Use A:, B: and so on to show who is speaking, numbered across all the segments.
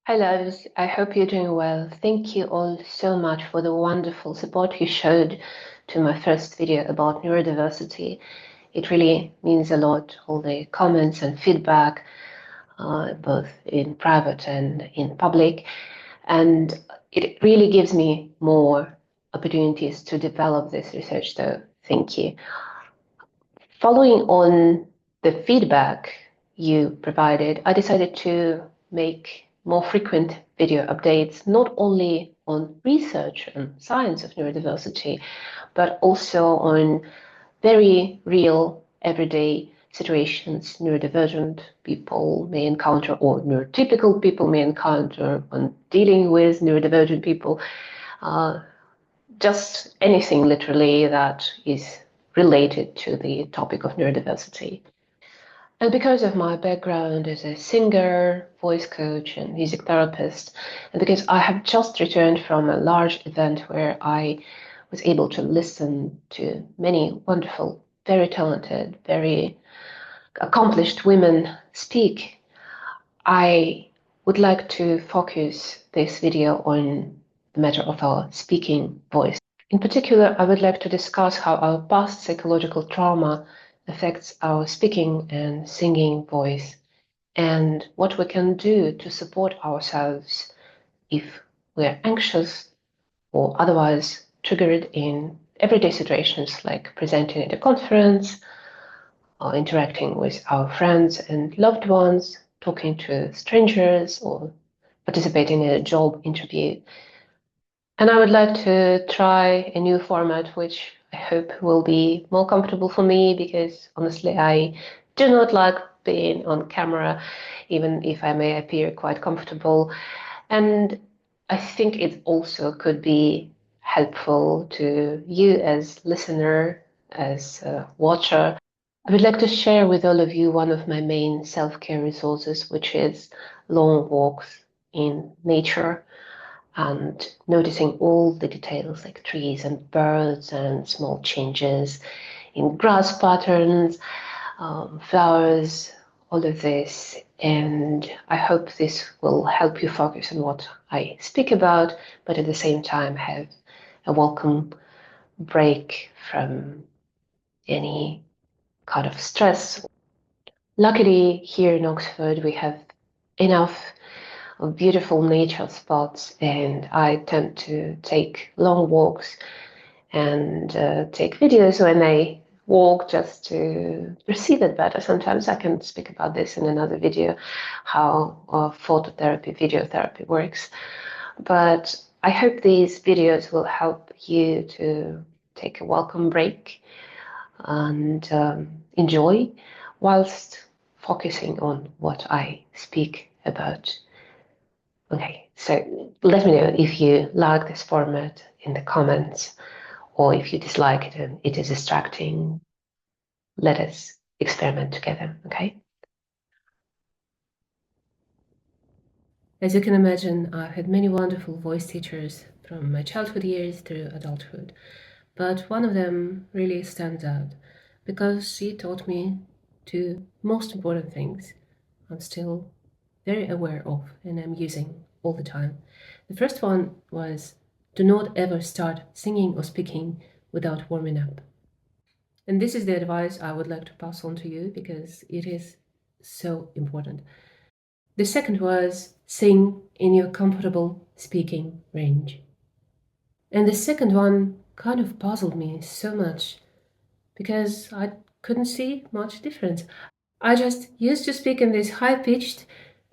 A: Hi, loves. I hope you're doing well. Thank you all so much for the wonderful support you showed to my first video about neurodiversity. It really means a lot, all the comments and feedback, both in private and in public. And it really gives me more opportunities to develop this research, so thank you. Following on the feedback you provided, I decided to make more frequent video updates, not only on research and science of neurodiversity, but also on very real, everyday situations neurodivergent people may encounter or neurotypical people may encounter when dealing with neurodivergent people. Just anything literally that is related to the topic of neurodiversity. And because of my background as a singer, voice coach, and music therapist, and because I have just returned from a large event where I was able to listen to many wonderful, very talented, very accomplished women speak, I would like to focus this video on the matter of our speaking voice. In particular, I would like to discuss how our past psychological trauma affects our speaking and singing voice, and what we can do to support ourselves if we're anxious or otherwise triggered in everyday situations like presenting at a conference, or interacting with our friends and loved ones, talking to strangers, or participating in a job interview. And I would like to try a new format, which I hope will be more comfortable for me, because honestly, I do not like being on camera, even if I may appear quite comfortable. And I think it also could be helpful to you as listener, as a watcher. I would like to share with all of you one of my main self-care resources, which is long walks in nature and noticing all the details like trees and birds and small changes in grass patterns, flowers, all of this. And I hope this will help you focus on what I speak about, but at the same time have a welcome break from any kind of stress. Luckily, here in Oxford, we have enough of beautiful nature spots, and I tend to take long walks and take videos when I walk just to perceive it better. Sometimes I can speak about this in another video, how phototherapy, video therapy works. But I hope these videos will help you to take a welcome break and enjoy whilst focusing on what I speak about. Okay, so let me know if you like this format in the comments, or if you dislike it and it is distracting. Let us experiment together, okay? As you can imagine, I've had many wonderful voice teachers from my childhood years through adulthood, but one of them really stands out because she taught me two most important things I'm still very aware of and I'm using all the time. The first one was, do not ever start singing or speaking without warming up. And this is the advice I would like to pass on to you because it is so important. The second was, sing in your comfortable speaking range. And the second one kind of puzzled me so much because I couldn't see much difference. I just used to speak in this high-pitched,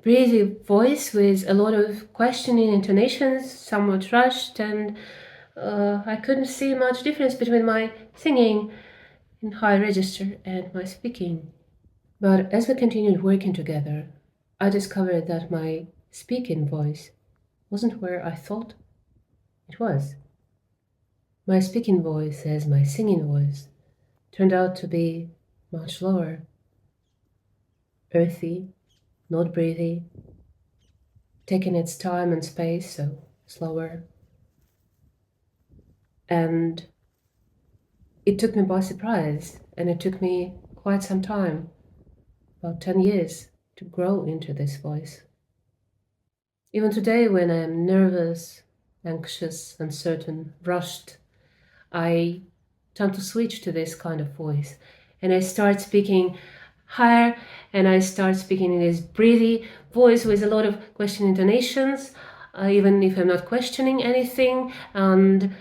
A: breathy voice with a lot of questioning intonations, somewhat rushed, and I couldn't see much difference between my singing in high register and my speaking. But as we continued working together, I discovered that my speaking voice wasn't where I thought it was. My speaking voice, as my singing voice, turned out to be much lower, earthy, not breathy, taking its time and space, so slower. And it took me by surprise, and it took me quite some time, about 10 years, to grow into this voice. Even today, when I'm nervous, anxious, uncertain, rushed, I tend to switch to this kind of voice. And I start speaking higher, and I start speaking in this breathy voice with a lot of question intonations, even if I'm not questioning anything. And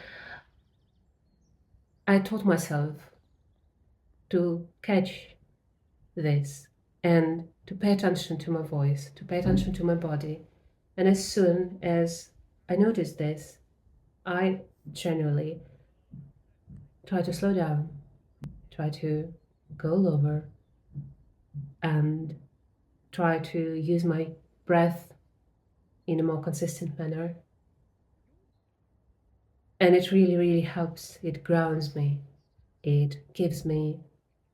A: I taught myself to catch this and to pay attention to my voice, to pay attention to my body. And as soon as I notice this, I generally try to slow down, try to go lower, and try to use my breath in a more consistent manner. And it really, really helps. It grounds me. It gives me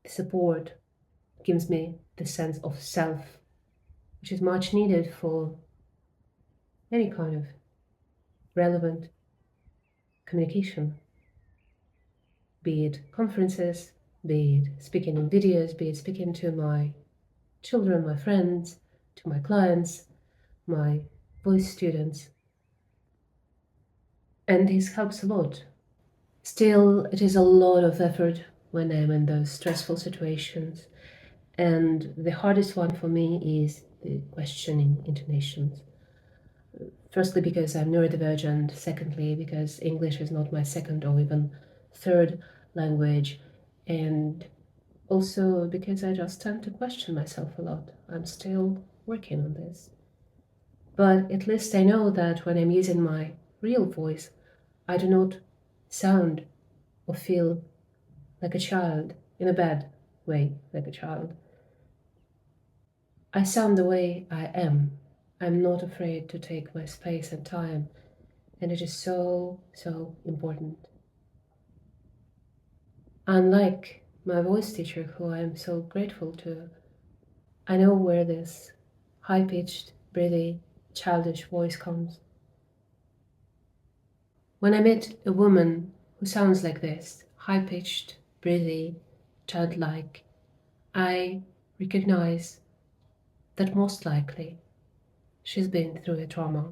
A: the support, gives me the sense of self, which is much needed for any kind of relevant communication, be it conferences, be it speaking in videos, be it speaking to my children, my friends, to my clients, my voice students. And this helps a lot. Still, it is a lot of effort when I'm in those stressful situations. And the hardest one for me is the questioning intonations. Firstly, because I'm neurodivergent. Secondly, because English is not my second or even third language. And also because I just tend to question myself a lot. I'm still working on this. But at least I know that when I'm using my real voice, I do not sound or feel like a child, in a bad way, like a child. I sound the way I am. I'm not afraid to take my space and time, and it is so, so important. Unlike my voice teacher, who I'm so grateful to, I know where this high pitched, breathy, childish voice comes. When I meet a woman who sounds like this, high pitched, breathy, childlike, I recognize that most likely she's been through a trauma.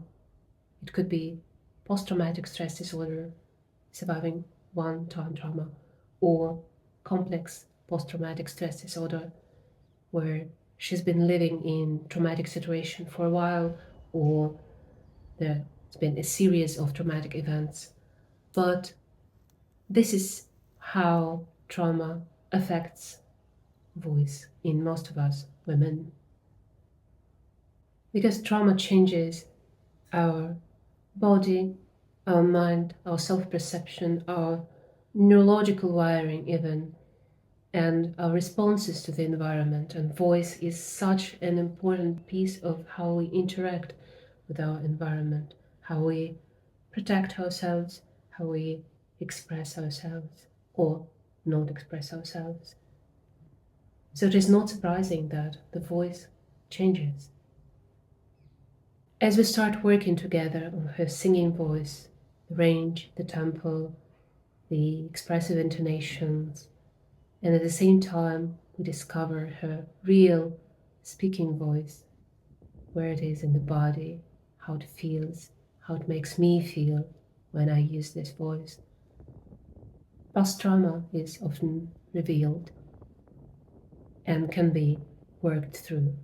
A: It could be post-traumatic stress disorder, surviving one-time trauma, or complex post-traumatic stress disorder, where she's been living in traumatic situation for a while, or there's been a series of traumatic events. But this is how trauma affects voice in most of us women. Because trauma changes our body, our mind, our self-perception, our neurological wiring even, and our responses to the environment. And voice is such an important piece of how we interact with our environment, how we protect ourselves, how we express ourselves or not express ourselves. So it is not surprising that the voice changes. As we start working together on her singing voice, the range, the tempo, the expressive intonations, and at the same time we discover her real speaking voice, where it is in the body, how it feels, how it makes me feel when I use this voice. Past trauma is often revealed and can be worked through.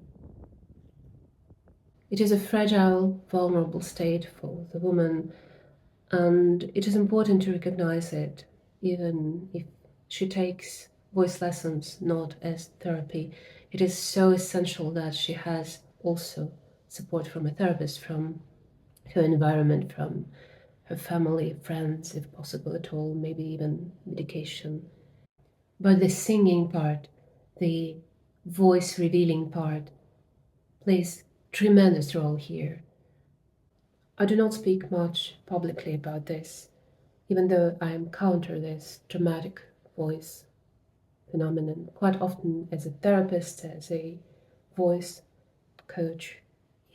A: It is a fragile, vulnerable state for the woman, and it is important to recognize it, even if she takes voice lessons not as therapy. It is so essential that she has also support from a therapist, from her environment, from her family, friends, if possible at all, maybe even medication. But the singing part, the voice revealing part, plays tremendous role here. I do not speak much publicly about this, even though I encounter this dramatic voice phenomenon quite often as a therapist, as a voice coach,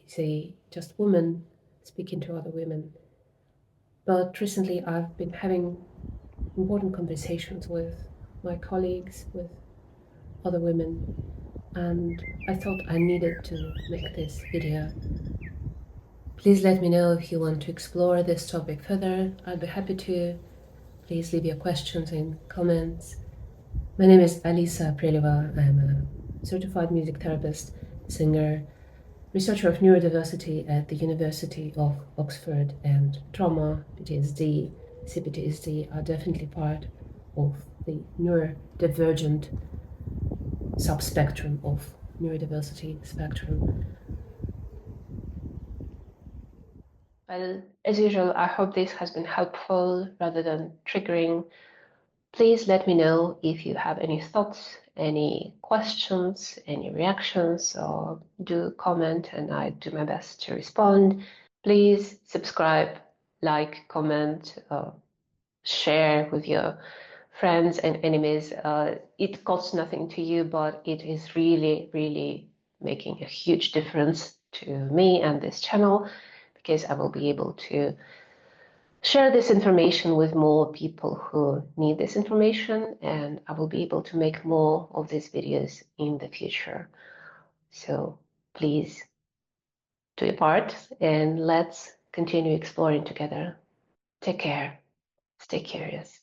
A: as a just woman speaking to other women. But recently I've been having important conversations with my colleagues, with other women, and I thought I needed to make this video Please let me know if you want to explore this topic further. I'll be happy to. Please leave your questions in comments. My name is Alisa Apreleva. I'm a certified music therapist, singer, researcher of neurodiversity at the University of Oxford, and trauma, PTSD, CPTSD are definitely part of the neurodivergent subspectrum of neurodiversity spectrum. Well, as usual, I hope this has been helpful rather than triggering. Please let me know if you have any thoughts, any questions, any reactions, or do comment and I do my best to respond. Please subscribe, like, comment, share with your friends and enemies. It costs nothing to you, but it is really, really making a huge difference to me and this channel, because I will be able to share this information with more people who need this information, and I will be able to make more of these videos in the future. So please do your part and let's continue exploring together. Take care. Stay curious.